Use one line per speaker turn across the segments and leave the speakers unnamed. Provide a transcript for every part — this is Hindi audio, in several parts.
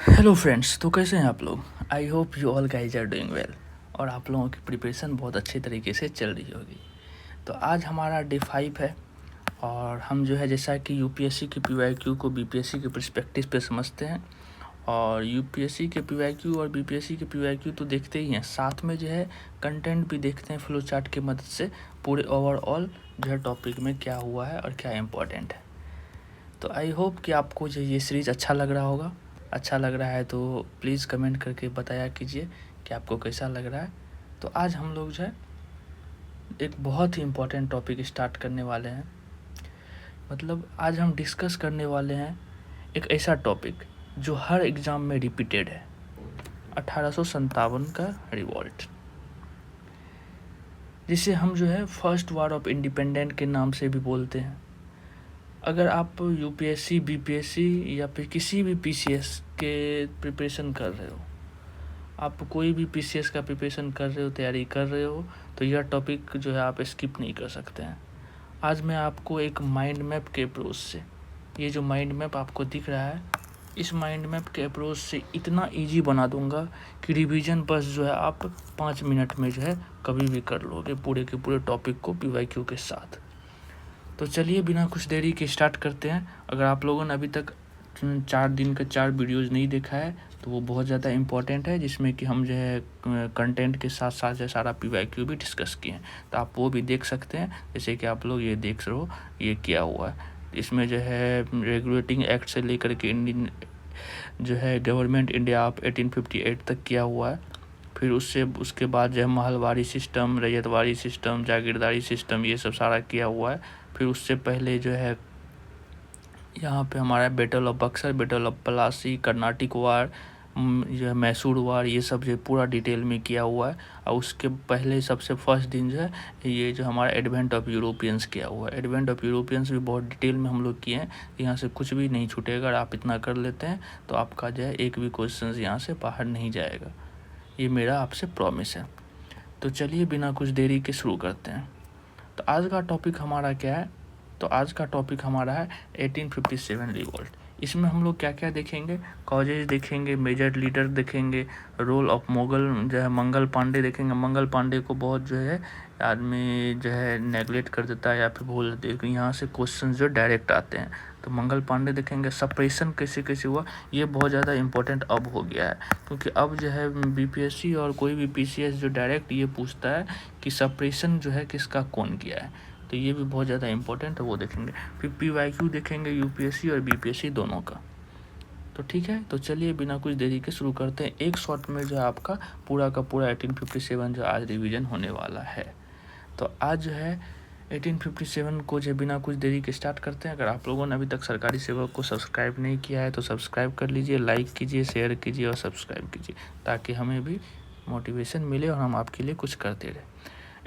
हेलो फ्रेंड्स, तो कैसे हैं आप लोग। I hope you all guys are doing well और आप लोगों की प्रिपरेशन बहुत अच्छे तरीके से चल रही होगी। तो आज हमारा डे 5 है और हम जो है जैसा कि यूपीएससी के पीवाईक्यू को बीपीएससी के पर्सपेक्टिव पे समझते हैं और यूपीएससी के पीवाईक्यू और बीपीएससी के पीवाईक्यू तो देखते ही हैं, साथ में जो है कंटेंट भी देखते हैं फ्लो चार्ट की मदद से पूरे ओवरऑल जो है टॉपिक में क्या हुआ है और क्या इम्पोर्टेंट है। तो आई होप कि आपको जो ये सीरीज़ अच्छा लग रहा होगा। अच्छा लग रहा है तो प्लीज़ कमेंट करके बताया कीजिए कि आपको कैसा लग रहा है। तो आज हम लोग जो है एक बहुत ही इम्पोर्टेंट टॉपिक स्टार्ट करने वाले हैं। मतलब आज हम डिस्कस करने वाले हैं एक ऐसा टॉपिक जो हर एग्ज़ाम में रिपीटेड है, 1857 का रिवॉल्ट, जिसे हम जो है फर्स्ट वार ऑफ इंडिपेंडेंस के नाम से भी बोलते हैं। अगर आप यूपीएससी, बीपीएससी या फिर किसी भी पीसीएस के प्रिपरेशन कर रहे हो, आप कोई भी पीसीएस का प्रिपरेशन कर रहे हो, तैयारी कर रहे हो, तो यह टॉपिक जो है आप स्किप नहीं कर सकते हैं। आज मैं आपको एक माइंड मैप के अप्रोच से, ये जो माइंड मैप आपको दिख रहा है, इस माइंड मैप के अप्रोच से इतना इजी बना दूंगा कि रिवीजन बस जो है आप 5 मिनट में जो है कभी भी कर लोगे पूरे के पूरे टॉपिक को पीवाईक्यू के साथ। तो चलिए बिना कुछ देरी के स्टार्ट करते हैं। अगर आप लोगों ने अभी तक 4 दिन का 4 वीडियोज़ नहीं देखा है तो वो बहुत ज़्यादा इम्पोर्टेंट है, जिसमें कि हम जो है कंटेंट के साथ साथ जो सारा पीवाईक्यू भी डिस्कस किए हैं, तो आप वो भी देख सकते हैं। जैसे कि आप लोग ये देख रहे हो ये क्या हुआ है, इसमें जो है रेगुलेटिंग एक्ट से लेकर के इंडियन जो है गवर्नमेंट इंडिया ऑफ 1858 तक किया हुआ है। फिर उसके बाद जो है महलवारी सिस्टम, रैयतवारी सिस्टम, जागीरदारी सिस्टम, ये सब सारा किया हुआ है। फिर उससे पहले जो है यहाँ पे हमारा battle of Buxar, battle of Plassey, Carnatic war, जो है मैसूर वार, ये सब जो पूरा डिटेल में किया हुआ है। और उसके पहले सबसे फर्स्ट दिन जो है ये जो हमारा एडवेंट ऑफ यूरोपियंस किया हुआ है। एडवेंट ऑफ यूरोपियंस भी बहुत डिटेल में हम लोग किए हैं, यहाँ से कुछ भी नहीं छूटेगा। अगर आप इतना कर लेते हैं तो आपका जो है एक भी क्वेश्चन यहाँ से बाहर नहीं जाएगा, ये मेरा आपसे प्रॉमिस है। तो चलिए बिना कुछ देरी के शुरू करते हैं। तो आज का टॉपिक हमारा क्या है, तो आज का टॉपिक हमारा है 1857 रिवॉल्ट। इसमें हम लोग क्या क्या देखेंगे, कॉजेज देखेंगे, मेजर लीडर देखेंगे, रोल ऑफ मुगल जो है मंगल पांडे देखेंगे। मंगल पांडे को बहुत जो है आदमी जो है नेगलेक्ट कर देता है या फिर भूल देते हैं, यहाँ से क्वेश्चन जो डायरेक्ट आते हैं, तो मंगल पांडे देखेंगे। सप्रेशन कैसे कैसे हुआ, ये बहुत ज़्यादा इंपॉर्टेंट अब हो गया है, क्योंकि अब जो है बीपीएससी और कोई भी पीसीएस जो डायरेक्ट ये पूछता है कि सप्रेशन जो है किसका कौन किया है, तो ये भी बहुत ज़्यादा इंपॉर्टेंट है, वो देखेंगे। फिर पीवाईक्यू देखेंगे यूपीएससी और बीपीएससी दोनों का। तो ठीक है, तो चलिए बिना कुछ देरी के शुरू करते हैं। एक शॉट में जो है आपका पूरा का पूरा 1857 जो आज रिवीजन होने वाला है। तो आज जो है 1857 को जो बिना कुछ देरी के स्टार्ट करते हैं। अगर आप लोगों ने अभी तक सरकारी सेवक को सब्सक्राइब नहीं किया है तो सब्सक्राइब कर लीजिए, लाइक कीजिए, शेयर कीजिए और सब्सक्राइब कीजिए, ताकि हमें भी मोटिवेशन मिले और हम आपके लिए कुछ करते रहें।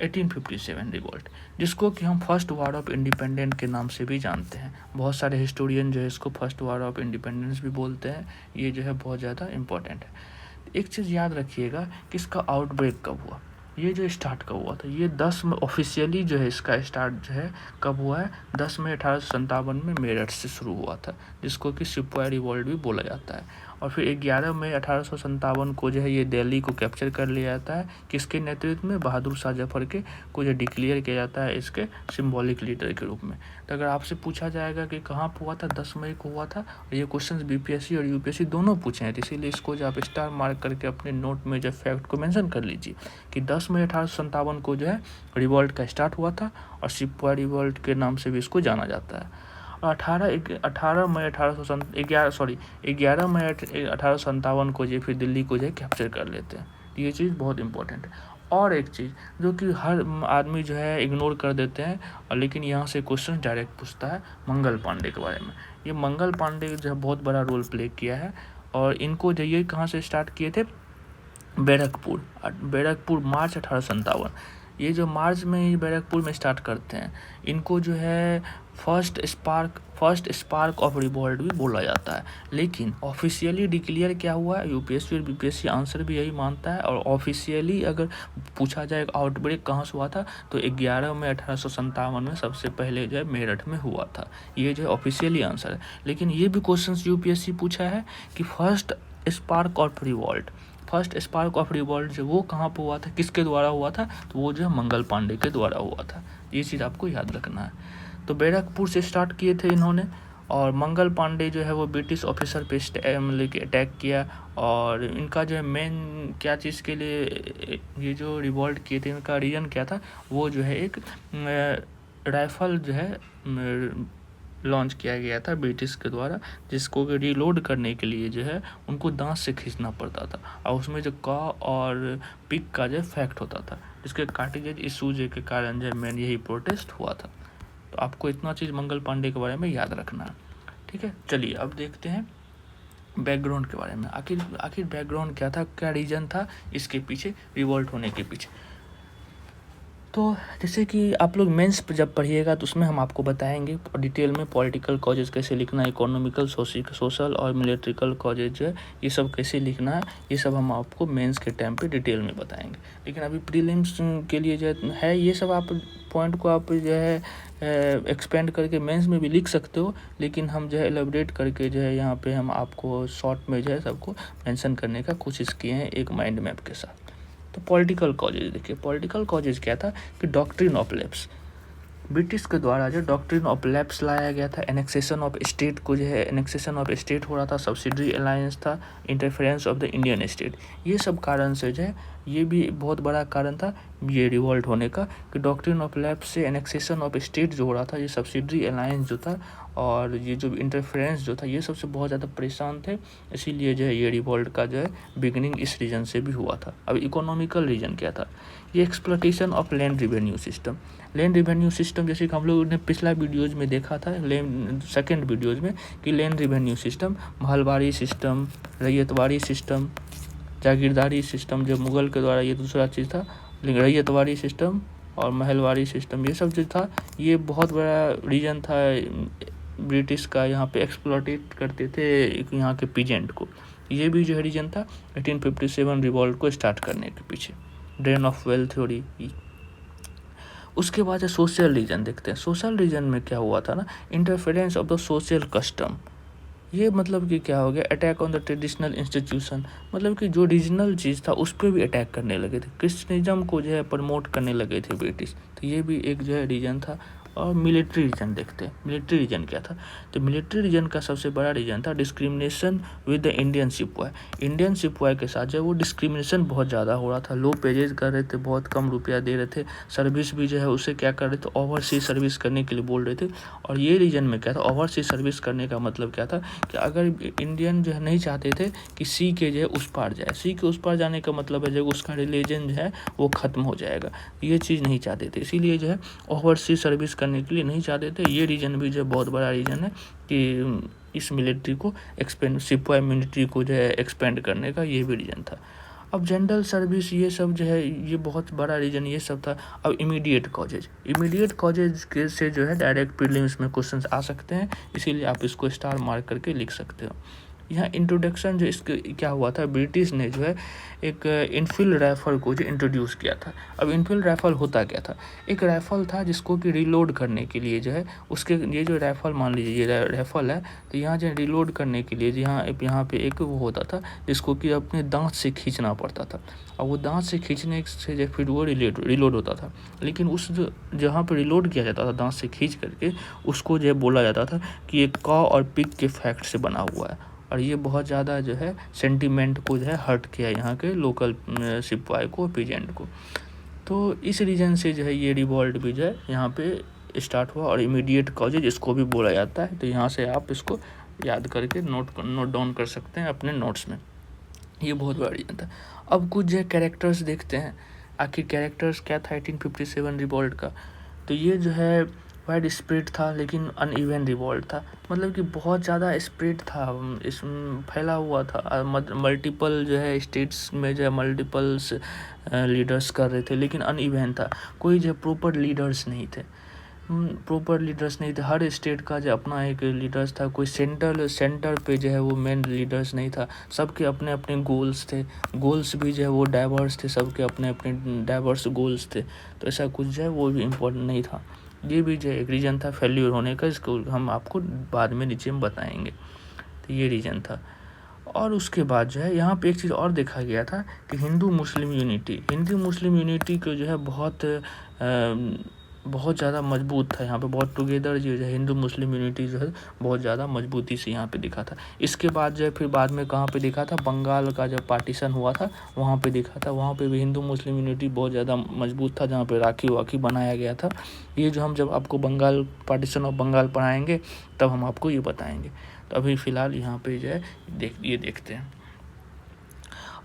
1857 रिवॉल्ट, जिसको कि हम फर्स्ट वार ऑफ इंडिपेंडेंस के नाम से भी जानते हैं। बहुत सारे हिस्टोरियन जो है इसको फर्स्ट वार ऑफ इंडिपेंडेंस भी बोलते हैं। ये जो है बहुत ज़्यादा इम्पोर्टेंट है। एक चीज़ याद रखिएगा कि इसका आउटब्रेक कब हुआ, ये जो स्टार्ट कब हुआ था, ये 10 में ऑफिशियली जो है इसका स्टार्ट जो है कब हुआ है, 10 मई 1857 में मेरठ से शुरू हुआ था, जिसको कि सिपाही रिवॉल्ट भी बोला जाता है। और फिर 11 मई 1857 को जो है ये दिल्ली को कैप्चर कर लिया जाता है। किसके नेतृत्व में, बहादुर शाह जफर के को जो डिक्लेयर किया जाता है इसके सिंबॉलिक लीडर के रूप में। तो अगर आपसे पूछा जाएगा कि कहाँ हुआ था, 10 मई को हुआ था, और ये क्वेश्चन बीपीएससी और यूपीएससी दोनों पूछे हैं, तो इसीलिए इसको जो आप स्टार मार्क करके अपने नोट में जो फैक्ट को मेंशन कर लीजिए कि 10 मई 1857 को जो है रिवॉल्ट का स्टार्ट हुआ था और सिपाही रिवॉल्ट के नाम से भी इसको जाना जाता है। और 11 मई 1857 को जो फिर दिल्ली को जो कैप्चर कर लेते हैं। ये चीज़ बहुत इंपॉर्टेंट है। और एक चीज़ जो कि हर आदमी जो है इग्नोर कर देते हैं, और लेकिन यहाँ से क्वेश्चन डायरेक्ट पूछता है मंगल पांडे के बारे में। ये मंगल पांडे जो है बहुत बड़ा रोल प्ले किया है, और इनको जो ये कहाँ से स्टार्ट किए थे, बैरकपुर मार्च 1857। ये जो मार्च में बैरकपुर में स्टार्ट करते हैं, इनको जो है first first spark of revolt भी बोला जाता है। लेकिन ऑफिशियली डिक्लेयर क्या हुआ है, यूपीएससी और बीपीएससी आंसर भी यही मानता है। और ऑफिशियली अगर पूछा जाए आउटब्रेक कहाँ से हुआ था, तो 11 मई 1857 में सबसे पहले जो है मेरठ में हुआ था। ये जो है ऑफिशियली आंसर है। लेकिन ये भी क्वेश्चन यूपीएससी पूछा है कि फर्स्ट स्पार्क ऑफ रिवॉल्ट जो वो कहाँ पर हुआ था, किसके द्वारा हुआ था, तो वो जो है मंगल पांडे के द्वारा हुआ था। ये चीज़ आपको याद रखना है। तो बैरकपुर से स्टार्ट किए थे इन्होंने, और मंगल पांडे जो है वो ब्रिटिश ऑफिसर पे मतलब कि अटैक किया। और इनका जो है मेन क्या चीज़ के लिए ये जो रिवॉल्ट किए थे, इनका रीज़न क्या था, वो जो है एक राइफल जो है लॉन्च किया गया था ब्रिटिश के द्वारा, जिसको रीलोड करने के लिए जो है उनको दांत से खींचना पड़ता था, और उसमें जो कॉ और पिक का जो फैक्ट होता था, जिसके कार्टिलेज इशूज के कारण जो है मेन यही प्रोटेस्ट हुआ था। तो आपको इतना चीज़ मंगल पांडे के बारे में याद रखना है, ठीक है। चलिए अब देखते हैं बैकग्राउंड के बारे में। आखिर बैकग्राउंड क्या था, क्या रीज़न था इसके पीछे, रिवॉल्ट होने के पीछे। तो जैसे कि आप लोग मेंस जब पढ़िएगा तो उसमें हम आपको बताएंगे डिटेल में पॉलिटिकल कॉजेज कैसे लिखना है, इकोनॉमिकल, सोशल और मिलिट्रिकल कॉजेज जो है ये सब कैसे लिखना है, ये सब हम आपको मेंस के टाइम पे डिटेल में बताएंगे। लेकिन अभी प्रीलिम्स के लिए जो है ये सब आप पॉइंट को आप जो है एक्सपेंड करके मेंस में भी लिख सकते हो, लेकिन हम जो है एलेबरेट करके जो है यहाँ पे हम आपको शॉर्ट में जो है सबको मेंशन करने का कोशिश किए हैं एक माइंड मैप के साथ। तो पॉलिटिकल कॉजेज देखिए, पॉलिटिकल कॉजेज क्या था कि डॉक्ट्रिन ऑफ लैप्स, ब्रिटिश के द्वारा जो डॉक्ट्रिन ऑफ लैप्स लाया गया था, एनेक्सेशन ऑफ स्टेट को जो है एनेक्सेशन ऑफ स्टेट हो रहा था, सब्सिडरी अलायंस था, interference of the Indian state, ये सब कारण से जो है ये भी बहुत बड़ा कारण था ये रिवॉल्ट होने का, कि डॉक्ट्रिन ऑफ लैप्स से एनेक्सेशन ऑफ स्टेट जो हो रहा था, ये सब्सिडरी अलायंस जो था और ये जो इंटरफेरेंस जो था, ये सबसे बहुत ज़्यादा परेशान थे, इसीलिए जो है ये रिवॉल्ट का जो है बिगिनिंग इस रीजन से भी हुआ था। अब इकोनॉमिकल रीजन क्या था, ये exploitation of land revenue system. Land revenue system जैसे कि हम लोगों ने पिछला वीडियोज़ में देखा था, सेकेंड वीडियोज़ में, कि land revenue system, Mahalwari system, Ryotwari system, जागीरदारी सिस्टम जो मुग़ल के द्वारा, ये दूसरा चीज़ था, लेकिन रैयतवारी सिस्टम और महलवारी सिस्टम, ये सब जो था ये बहुत बड़ा रीजन था ब्रिटिश का, यहाँ पे एक्सप्लॉटेट करते थे यहाँ के पीजेंट को। ये भी जो है रीजन था 1857 रिवॉल्ट को स्टार्ट करने के पीछे, ड्रेन ऑफ वेल्थ थ्योरी। उसके बाद सोशल रीजन देखते हैं। सोशल रीजन में क्या हुआ था ना, interference of the social custom. ये मतलब कि क्या हो गया, attack on the traditional institution, मतलब कि जो रीजनल चीज़ था उस पर भी अटैक करने लगे थे, क्रिश्चियनिज्म को जो है प्रमोट करने लगे थे ब्रिटिश। तो ये भी एक जो है रीजन था। और मिलिट्री रीजन देखते हैं, मिलिट्री रीजन क्या था, तो मिलिट्री रीजन का सबसे बड़ा रीजन था discrimination with the Indian sepoy. Indian sepoy के साथ जो है वो डिस्क्रिमिनेशन बहुत ज़्यादा हो रहा था, लो पेजेज कर रहे थे, बहुत कम रुपया दे रहे थे, सर्विस भी जो है उसे क्या कर रहे थे, ओवरसीज सर्विस करने के लिए बोल रहे थे। और ये रीजन में क्या था, ओवरसीज सर्विस करने का मतलब क्या था कि अगर इंडियन जो है नहीं चाहते थे कि सी के जो है उस पार जाए, सी के उस पार जाने का मतलब है जब उसका रिलीजन जो है वो ख़त्म हो जाएगा, ये चीज़ नहीं चाहते थे, इसीलिए जो है ओवरसीज सर्विस करने के लिए नहीं चाहते थे। ये रीजन भी जो बहुत बड़ा रीजन है कि इस मिलिट्री को एक्सपेंड, सिपाही मिलिट्री को जो है एक्सपेंड करने का, ये भी रीजन था। अब जनरल सर्विस ये सब जो है ये बहुत बड़ा रीजन ये सब था। अब इमीडिएट कॉजेज, इमीडिएट कॉजेज के से जो है डायरेक्ट प्रीलिम्स में क्वेश्चंस आ सकते हैं, इसीलिए आप इसको स्टार मार्क करके लिख सकते हो। यहाँ इंट्रोडक्शन जो इसके क्या हुआ था, ब्रिटिश ने जो है एक इनफील्ड राइफल को जो इंट्रोड्यूस किया था। अब इनफील्ड राइफल होता क्या था, एक राइफल था जिसको कि रिलोड करने के लिए जो है उसके, ये जो राइफल मान लीजिए ये राइफल है, तो यहाँ जो रिलोड करने के लिए यहाँ पे एक वो होता था जिसको कि अपने दांत से खींचना पड़ता था, और वो दांत से खींचने से जो फिर वो रिलोड होता था। लेकिन उस जहाँ पर रिलोड किया जाता था दांत से खींच करके, उसको जो बोला जाता था कि एक कॉ और पिग के फैक्ट से बना हुआ है, और ये बहुत ज़्यादा जो है सेंटीमेंट को जो है हर्ट किया यहाँ के लोकल सिपाही को, पीजेंट को। तो इस रीजन से जो है ये रिवॉल्ट भी जो है यहाँ पे स्टार्ट हुआ, और इमीडिएट कॉजेज इसको भी बोला जाता है। तो यहाँ से आप इसको याद करके नोट डाउन कर सकते हैं अपने नोट्स में, ये बहुत बड़ा रीजन था। अब कुछ जो है कैरेक्टर्स देखते हैं, आखिर कैरेक्टर्स क्या था 1857 रिवॉल्ट का। तो ये जो है वाइड स्प्रेड था लेकिन अनइवन रिवॉल्ट था, मतलब कि बहुत ज़्यादा स्प्रेड था, इस फैला हुआ था, मल्टीपल जो है स्टेट्स में जो है मल्टीपल्स लीडर्स कर रहे थे, लेकिन अनइवन था, कोई जो प्रॉपर लीडर्स नहीं थे। प्रॉपर लीडर्स नहीं थे। हर स्टेट का जो अपना एक लीडर्स था, कोई सेंटर पे जो है वो मेन लीडर्स नहीं था। सबके अपने अपने गोल्स थे, गोल्स भी जो है वो डाइवर्स थे, सबके अपने अपने डाइवर्स गोल्स थे। तो ऐसा कुछ जो है वो भी इम्पोर्टेंट नहीं था। ये भी जो एक रीज़न था फेल्यूर होने का, इसको हम आपको बाद में नीचे में बताएंगे। तो ये रीज़न था। और उसके बाद जो है यहाँ पे एक चीज़ और देखा गया था कि हिंदू मुस्लिम यूनिटी को जो है बहुत ज़्यादा मजबूत था। यहाँ पे बहुत टुगेदर जो है हिंदू मुस्लिम यूनिटी जो है बहुत ज़्यादा मजबूती से यहाँ पे दिखा था। इसके बाद जो है फिर बाद में कहाँ पे दिखा था, बंगाल का जब पार्टीशन हुआ था वहाँ पे दिखा था। वहाँ पे भी हिंदू मुस्लिम यूनिटी बहुत ज़्यादा मजबूत था, जहाँ पे राखी वाखी बनाया गया था। ये जो हम जब आपको बंगाल पार्टीशन ऑफ बंगाल पढ़ाएंगे तब हम आपको ये बताएंगे। तो अभी फ़िलहाल यहाँ पे जो है ये देखते हैं।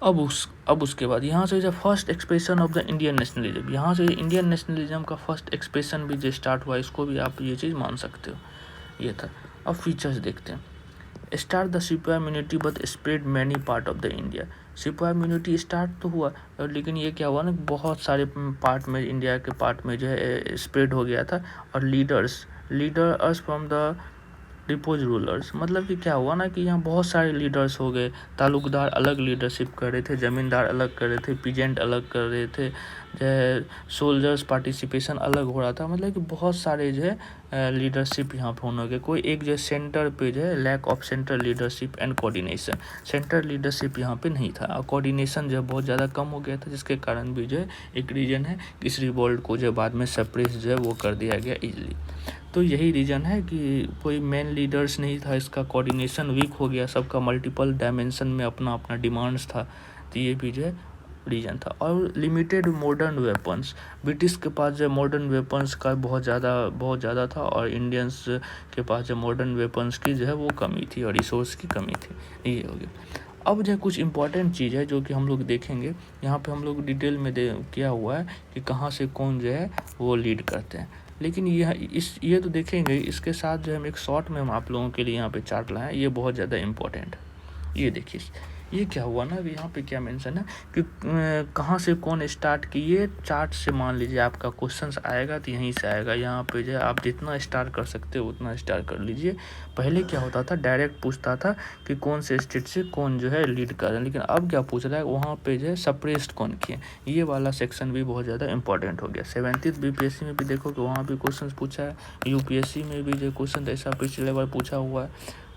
अब उसके बाद यहाँ से जो first expression of the Indian nationalism, यहाँ से इंडियन नेशनलिज्म का फर्स्ट एक्सप्रेशन भी जो स्टार्ट हुआ, इसको भी आप ये चीज़ मान सकते हो, ये था। अब फीचर्स देखते हैं। स्टार्ट द सिपाही immunity but spread many part of the India. सिपाही इम्यूनिटी स्टार्ट तो हुआ, लेकिन ये क्या हुआ ना, बहुत सारे पार्ट में, इंडिया के पार्ट में जो है स्प्रेड हो गया था। और leaders from the depots rulers, मतलब कि क्या हुआ ना कि यहाँ बहुत सारे लीडर्स हो गए। तालुकदार अलग लीडरशिप कर रहे थे, ज़मींदार अलग कर रहे थे, पीजेंट अलग कर रहे थे, जो है सोल्जर्स पार्टिसिपेशन अलग हो रहा था। मतलब कि बहुत सारे जो है लीडरशिप यहाँ पे होने लगे। कोई एक जो सेंटर पे जो है lack of central leadership and coordination, central leadership यहाँ पे नहीं था और कोऑर्डिनेशन जो है बहुत ज़्यादा कम हो गया था, जिसके कारण भी जो है एक रीज़न है कि इस रिवॉल्ट को जो बाद में सप्रेस जो है वो कर दिया गया ईजिली। तो यही रीज़न है कि कोई मेन लीडर्स नहीं था, इसका कोऑर्डिनेशन वीक हो गया, सबका मल्टीपल डायमेंशन में अपना अपना डिमांड्स था। तो ये भी जो है रीज़न था। और लिमिटेड मॉडर्न वेपन्स, ब्रिटिश के पास जो मॉडर्न वेपन्स का बहुत ज़्यादा था, और इंडियंस के पास जो मॉडर्न वेपन्स की जो है वो कमी थी और रिसोर्स की कमी थी। ये हो गया। अब जो कुछ इंपॉर्टेंट चीज़ है जो कि हम लोग देखेंगे, यहाँ पे हम लोग डिटेल में किया हुआ है कि कहाँ से कौन जो है वो लीड करते हैं। लेकिन ये तो देखेंगे, इसके साथ जो हम एक शॉर्ट में हम आप लोगों के लिए यहाँ पे चार्ट लाए, ये बहुत ज़्यादा इम्पोर्टेंट है। ये देखिए, ये क्या हुआ ना, अभी यहाँ पे क्या मेंशन है कि कहाँ से कौन स्टार्ट की। ये चार्ट से मान लीजिए आपका क्वेश्चंस आएगा तो यहीं से आएगा। यहाँ पे जो है आप जितना स्टार्ट कर सकते हो उतना स्टार्ट कर लीजिए। पहले क्या होता था, डायरेक्ट पूछता था कि कौन से स्टेट से कौन जो है लीड कर रहा है, लेकिन अब क्या पूछ रहा है, वहाँ पे जो है सप्रेस्ड कौन किए। ये वाला सेक्शन भी बहुत ज़्यादा इंपॉर्टेंट हो गया। 70th BPSC में भी देखो कि वहाँ भी क्वेश्चन पूछा है, UPSC में भी जो क्वेश्चन ऐसा पिछले बार पूछा हुआ है।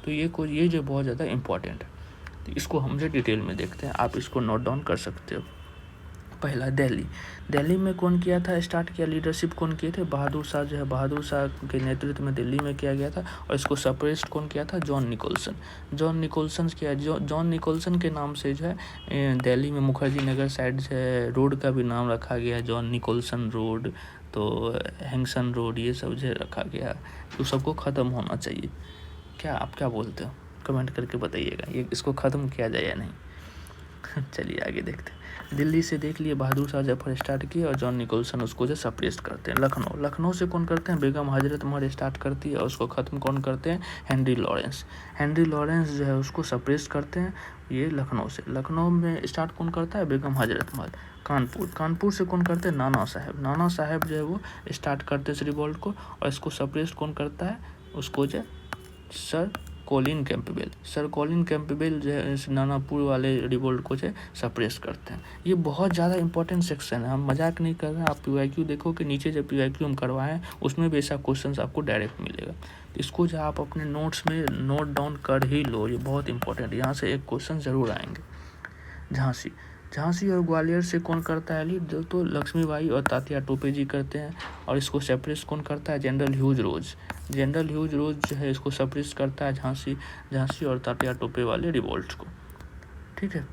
तो ये जो बहुत ज़्यादा इंपॉर्टेंट है। तो इसको हम जो डिटेल में देखते हैं, आप इसको नोट डाउन कर सकते हो। पहला दिल्ली में कौन किया था, स्टार्ट किया, लीडरशिप कौन किए थे, बहादुर शाह जो है, बहादुर शाह के नेतृत्व में दिल्ली में किया गया था। और इसको सप्रेस्ड कौन किया था, जॉन निकोलसन किया। जॉन निकोलसन के नाम से जो है दिल्ली में मुखर्जी नगर साइड से रोड का भी नाम रखा गया, जॉन निकोलसन रोड, तो हैंगसन रोड, ये सब जो रखा गया। तो सबको ख़त्म होना चाहिए। क्या आप क्या बोलते हो, कमेंट करके बताइएगा, ये इसको ख़त्म किया जाए या नहीं। चलिए आगे देखते हैं। दिल्ली से देख लिए बहादुर शाह जफर स्टार्ट किए और जॉन निकोलसन उसको जो सप्रेस करते हैं। लखनऊ से कौन करते हैं, बेगम हजरत महल स्टार्ट करती है और उसको ख़त्म कौन करते हैं, हेनरी लॉरेंस जो है उसको सप्रेस करते हैं। ये लखनऊ में स्टार्ट कौन करता है, बेगम हजरत महल। कानपुर से कौन करते हैं, नाना साहब जो है वो स्टार्ट करते हैं इस रिवॉल्ट को, और इसको सप्रेस कौन करता है, उसको जो सर कॉलिन कैंपबेल जो है इस नानापुर वाले रिवोल्ट को जो सप्रेस करते हैं। ये बहुत ज़्यादा इंपॉर्टेंट सेक्शन है, हम मजाक नहीं कर रहे हैं। आप PYQ देखो कि नीचे जब PYQ हम करवाएं उसमें भी ऐसा क्वेश्चन आपको डायरेक्ट मिलेगा। तो इसको जो आप अपने नोट्स में नोट डाउन कर ही लो, ये बहुत इंपॉर्टेंट है। यहाँ से एक क्वेश्चन ज़रूर आएंगे। झांसी और ग्वालियर से कौन करता है लीड, तो लक्ष्मीबाई और तात्या टोपे जी करते हैं। और इसको सप्रेस कौन करता है, जनरल ह्यूज रोज जो है इसको सप्रेस करता है झांसी और तात्या टोपे वाले रिवोल्ट को। ठीक है।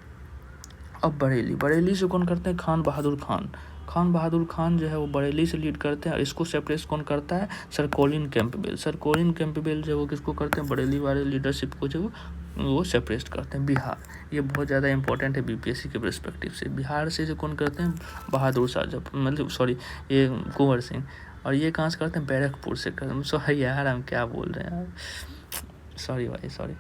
अब बरेली से कौन करते हैं, खान बहादुर खान जो है वो बरेली से लीड करते हैं। और इसको सप्रेस कौन करता है, सर कॉलिन कैंपबेल जो है वो किसको करते हैं, बरेली वाले लीडरशिप को जो वो सेपरेट करते हैं। बिहार, ये बहुत ज़्यादा इंपॉर्टेंट है BPSC के पर्सपेक्टिव से। बिहार से जो कौन करते हैं, बहादुर शाह ये कुंवर सिंह। और ये कहाँ से करते हैं, बैरकपुर से करते हैं। सॉरी यार, हम क्या बोल रहे हैं यार, सॉरी।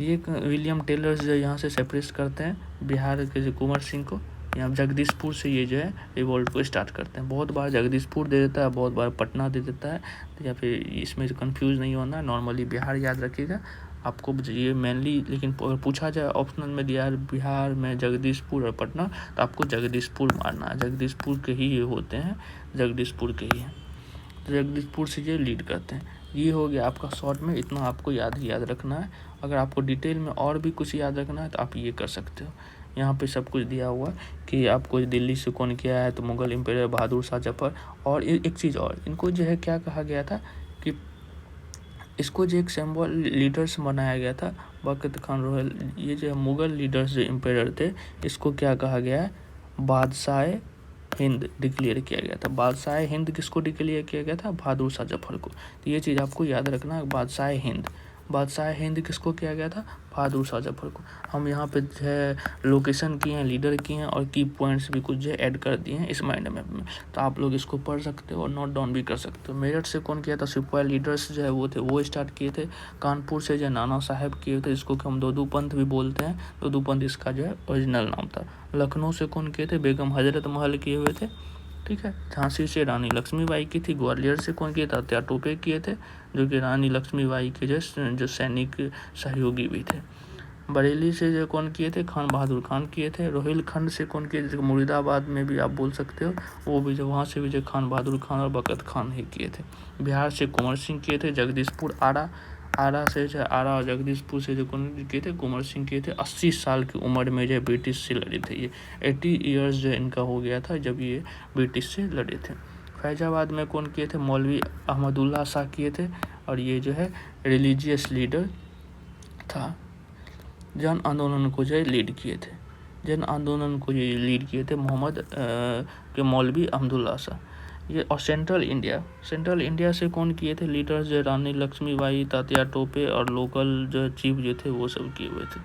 ये विलियम टेलर जो यहाँ से सेपरेट करते हैं बिहार के जो कुंवर सिंह को, यहाँ जगदीशपुर से ये जो है रिवॉल्ट को स्टार्ट करते हैं। बहुत बार जगदीशपुर दे देता है, बहुत बार पटना दे देता है, या फिर इसमें कंफ्यूज नहीं होना, नॉर्मली बिहार याद रखिएगा आपको ये मेनली। लेकिन पूछा जाए ऑप्शनल में दिया है बिहार में जगदीशपुर और पटना, तो आपको जगदीशपुर मारना है। जगदीशपुर के ही ये होते हैं, जगदीशपुर के ही हैं, तो जगदीशपुर से ये लीड करते हैं। ये हो गया आपका शॉर्ट में, इतना आपको याद रखना है। अगर आपको डिटेल में और भी कुछ याद रखना है तो आप ये कर सकते हो। यहाँ पे सब कुछ दिया हुआ कि आपको दिल्ली से कौन किया है, तो मुगल एम्पायर बहादुर शाह जफर। और एक चीज़ और, इनको जो है क्या कहा गया था कि इसको जो एक सिंबल लीडर्स बनाया गया था, बरकत खान रोहल, ये जो मुगल लीडर्स जो एम्पायर थे, इसको क्या कहा गया है, बादशाह हिंद डिक्लेयर किया गया था। बादशाह हिंद किसको डिक्लेयर किया गया था, बहादुर शाह जफर को। तो ये चीज़ आपको याद रखना है, बादशाह हिंद किसको किया गया था, बहादुर शाह जफर को। हम यहाँ पे जो है लोकेशन किए हैं, लीडर किए हैं, और की पॉइंट्स भी कुछ जो है ऐड कर दिए हैं इस माइंड मैप में, तो आप लोग इसको पढ़ सकते हो और नोट डाउन भी कर सकते हो। मेरठ से कौन किया था, सिपाही लीडर्स जो है वो स्टार्ट किए थे। कानपुर से जो नाना साहब किए थे, इसको हम दोदू पंथ भी बोलते हैं, दोदू पंथ इसका जो है ओरिजिनल नाम था। लखनऊ से कौन किए थे, बेगम हजरत महल किए हुए थे, ठीक है। झांसी से रानी लक्ष्मीबाई की थी। ग्वालियर से कौन किए थे, तात्या टोपे किए थे, जो कि रानी लक्ष्मीबाई के जो सैनिक सहयोगी भी थे। बरेली से जो कौन किए थे, खान बहादुर खान किए थे। रोहिलखंड से कौन किए थे, मुरीदाबाद में भी आप बोल सकते हो, वो भी जो वहाँ से भी जो खान बहादुर खान और बरकत खान ही किए थे। बिहार से कुंवर सिंह किए थे। जगदीशपुर आरा से जो आरा और जगदीशपुर से जो कौन किए थे, कुंवर सिंह किए थे। 80 साल की उम्र में जो ब्रिटिश से लड़े थे, ये 80 ईयर्स जो इनका हो गया था जब ये ब्रिटिश से लड़े थे। फैजाबाद में कौन किए थे, मौलवी अहमदुल्ला शाह किए थे, और ये जो है रिलीजियस लीडर था। जन आंदोलन को जो है लीड किए थे मोहम्मद के मौलवी अहमदुल्ला शाह। ये और सेंट्रल इंडिया से कौन किए थे लीडर्स, जो रानी लक्ष्मीबाई, तात्या टोपे, और लोकल जो चीफ जो थे वो सब किए हुए थे।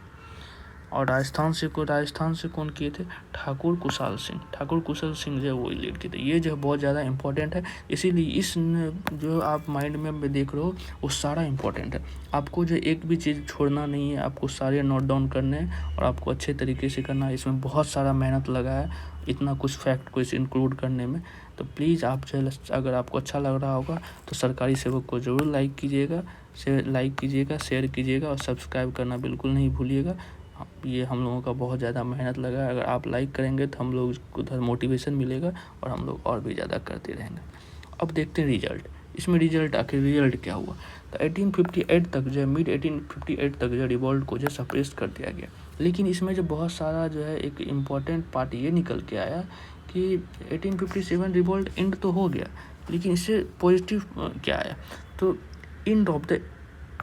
और राजस्थान से कौन किए थे, ठाकुर कुशल सिंह जो है वो लीड किए थे। ये जो बहुत ज़्यादा इंपॉर्टेंट है, इसीलिए इस जो आप माइंड में देख रहे हो वो सारा इंपॉर्टेंट है। आपको जो एक भी चीज़ छोड़ना नहीं है, आपको सारे नोट डाउन करने हैं और आपको अच्छे तरीके से करना है। इसमें बहुत सारा मेहनत लगा है, इतना कुछ फैक्ट को इसे इंक्लूड करने में। तो प्लीज़ आप जो है, अगर आपको अच्छा लग रहा होगा तो सरकारी सेवक को ज़रूर लाइक कीजिएगा, शेयर कीजिएगा और सब्सक्राइब करना बिल्कुल नहीं भूलिएगा। ये हम लोगों का बहुत ज़्यादा मेहनत लगा है। अगर आप लाइक करेंगे तो हम लोग को उधर मोटिवेशन मिलेगा और हम लोग और भी ज़्यादा करते रहेंगे। अब देखते हैं रिजल्ट। इसमें आखिर रिजल्ट क्या हुआ, तो 1858 तक जो मिड 1858 तक जो रिवॉल्ट को जो सप्रेस कर दिया गया। लेकिन इसमें जो बहुत सारा जो है एक इम्पॉर्टेंट पार्ट ये निकल के आया कि 1857 रिवॉल्ट एंड तो हो गया, लेकिन इससे पॉजिटिव क्या आया, तो end of the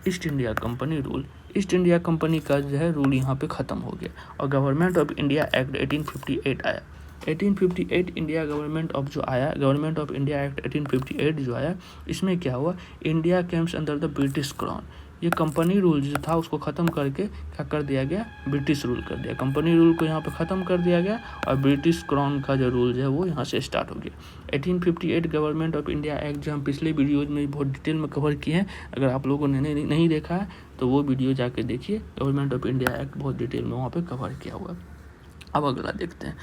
east India company का जो है रूल यहाँ पे ख़त्म हो गया और गवर्नमेंट ऑफ इंडिया एक्ट 1858 आया। 1858 India government of India act 1858 जो आया, इसमें क्या हुआ, India Kemps under the British crown. ये कंपनी रूल जो था उसको ख़त्म करके क्या कर दिया गया, ब्रिटिश रूल कर दिया। कंपनी रूल को यहाँ पे ख़त्म कर दिया गया और ब्रिटिश क्राउन का जो रूल जो है वो यहाँ से स्टार्ट हो गया। 1858 गवर्नमेंट ऑफ इंडिया एक्ट जो हम पिछले वीडियोज में बहुत डिटेल में कवर किए हैं, अगर आप लोगों ने नहीं देखा है तो वो वीडियो जाके देखिए। गवर्नमेंट ऑफ इंडिया एक्ट बहुत डिटेल में वहाँ पे कवर किया हुआ है। अब अगला देखते हैं,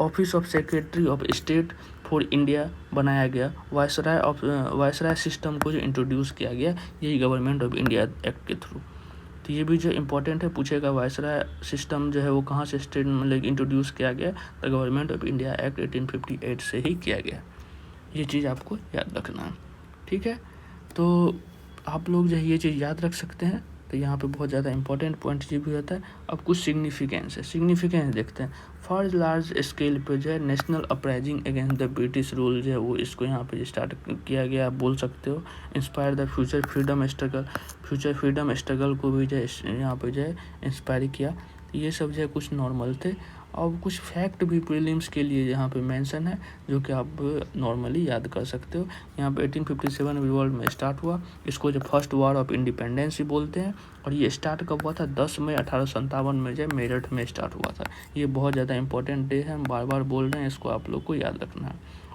office of secretary of state for India बनाया गया। वायसराय सिस्टम को जो इंट्रोड्यूस किया गया यही गवर्नमेंट ऑफ इंडिया एक्ट के थ्रू। तो ये भी जो इम्पोर्टेंट है, पूछेगा वायसराय सिस्टम जो है वो कहाँ से स्टेट मतलब इंट्रोड्यूस किया गया, तो गवर्नमेंट ऑफ इंडिया एक्ट 1858 से ही किया गया। ये चीज़ आपको याद रखना है, ठीक है। तो आप लोग जो है ये चीज़ याद रख सकते हैं। तो यहाँ पे बहुत ज़्यादा इंपॉर्टेंट पॉइंट ये भी होता है। अब कुछ सिग्निफिकेंस देखते हैं। फर्स्ट लार्ज स्केल पे जो है national uprising against the British rule जो है वो इसको यहाँ पे स्टार्ट किया गया, आप बोल सकते हो। Inspire the future freedom struggle को भी जो है यहाँ पे जो है इंस्पायर किया। ये सब जो है कुछ नॉर्मल थे और कुछ फैक्ट भी प्रीलिम्स के लिए यहाँ पे मेंशन है जो कि आप नॉर्मली याद कर सकते हो। यहाँ पे 1857 रिवॉल्ट में स्टार्ट हुआ, इसको जो फर्स्ट वार ऑफ इंडिपेंडेंस ही बोलते हैं। और ये स्टार्ट कब हुआ था, 10 मई 1857 में जो मेरठ में स्टार्ट हुआ था। ये बहुत ज़्यादा इंपॉर्टेंट डे है, हम बार बार बोल रहे हैं, इसको आप लोग को याद रखना है।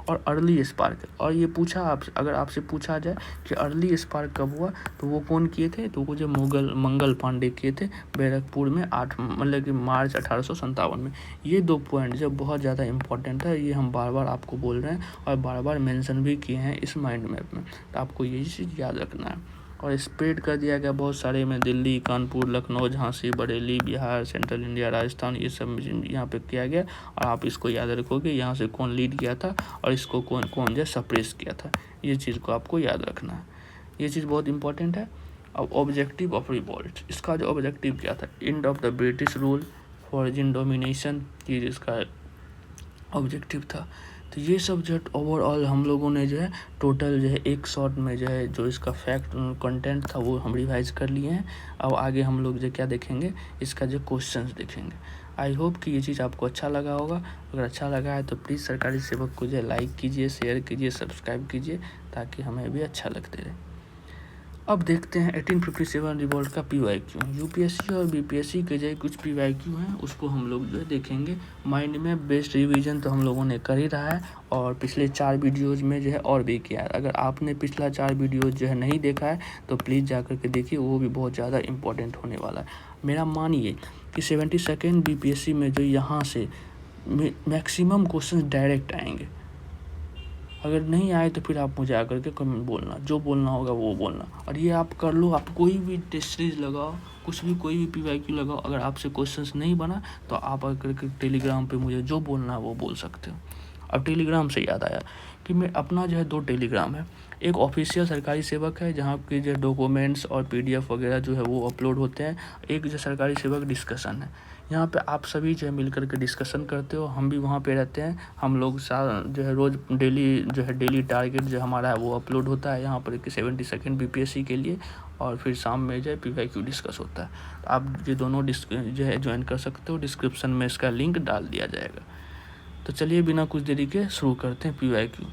और अर्ली स्पार्क। और ये पूछा अगर आपसे पूछा जाए कि अर्ली स्पार्क कब हुआ, तो वो कौन किए थे, तो वो जो मंगल पांडे किए थे बैरकपुर में 8 मतलब कि मार्च 1857 में। ये 2 पॉइंट जो बहुत ज़्यादा इंपॉर्टेंट है, ये हम बार बार आपको बोल रहे हैं और बार बार मेंशन भी किए हैं इस माइंड मैप में, तो आपको ये चीज़ याद रखना है। और स्प्रेड कर दिया गया बहुत सारे में, दिल्ली, कानपुर, लखनऊ, झांसी, बरेली, बिहार, सेंट्रल इंडिया, राजस्थान, ये सब यहाँ पे किया गया। और आप इसको याद रखोगे यहाँ से कौन लीड किया था और इसको कौन कौन जो सप्रेस किया था, ये चीज़ को आपको याद रखना है, ये चीज़ बहुत इंपॉर्टेंट है। अब ऑब्जेक्टिव ऑफ रिवॉल्ट, इसका जो ऑब्जेक्टिव क्या था, end of the British rule, foreign domination, ये इसका ऑब्जेक्टिव था। तो ये सब जो ओवरऑल हम लोगों ने जो है टोटल जो है एक शॉट में जो है जो इसका फैक्ट कंटेंट था वो हम रिवाइज कर लिए हैं। अब आगे हम लोग जो क्या देखेंगे, इसका जो क्वेश्चंस देखेंगे। आई होप कि ये चीज़ आपको अच्छा लगा होगा। अगर अच्छा लगा है तो प्लीज़ सरकारी सेवक को जो लाइक कीजिए, शेयर कीजिए, सब्सक्राइब कीजिए, ताकि हमें भी अच्छा लगते रहे। अब देखते हैं 1857 रिवॉल्ट का PYQ। यूपीएससी और बीपीएससी के जो कुछ PYQ हैं उसको हम लोग जो है देखेंगे। माइंड में बेस्ट रिवीजन तो हम लोगों ने कर ही रहा है और पिछले 4 वीडियोज़ में जो है और भी किया है। अगर आपने पिछला 4 वीडियोज़ जो है नहीं देखा है तो प्लीज़ जा कर के देखिए, वो भी बहुत ज़्यादा इंपॉर्टेंट होने वाला है। मेरा मानिए कि 72nd बीपीएससी में जो यहाँ से मैक्सिमम क्वेश्चन डायरेक्ट आएंगे। अगर नहीं आए तो फिर आप मुझे आकर के कमेंट बोलना, जो बोलना होगा वो बोलना। और ये आप कर लो, आप कोई भी टेस्ट सीरीज लगाओ, कुछ भी कोई भी PYQ लगाओ, अगर आपसे क्वेश्चंस नहीं बना तो आप आकर के टेलीग्राम पे मुझे जो बोलना है वो बोल सकते हो। अब टेलीग्राम से याद आया कि मैं अपना जो है 2 टेलीग्राम है। एक ऑफिशियल सरकारी सेवक है जहाँ के जो डॉक्यूमेंट्स और PDF वगैरह जो है वो अपलोड होते हैं। एक जो सरकारी सेवक डिस्कशन है, यहाँ पे आप सभी जो है मिल कर के डिस्कशन करते हो, हम भी वहाँ पे रहते हैं। हम लोग जो है रोज़ डेली टारगेट जो हमारा है वो अपलोड होता है यहाँ पर 72nd BPSC के लिए, और फिर शाम में जो है PYQ डिस्कस होता है। तो आप ये दोनों जो है ज्वाइन कर सकते हो, डिस्क्रिप्शन में इसका लिंक डाल दिया जाएगा। तो चलिए बिना कुछ देरी के शुरू करते हैं PYQ।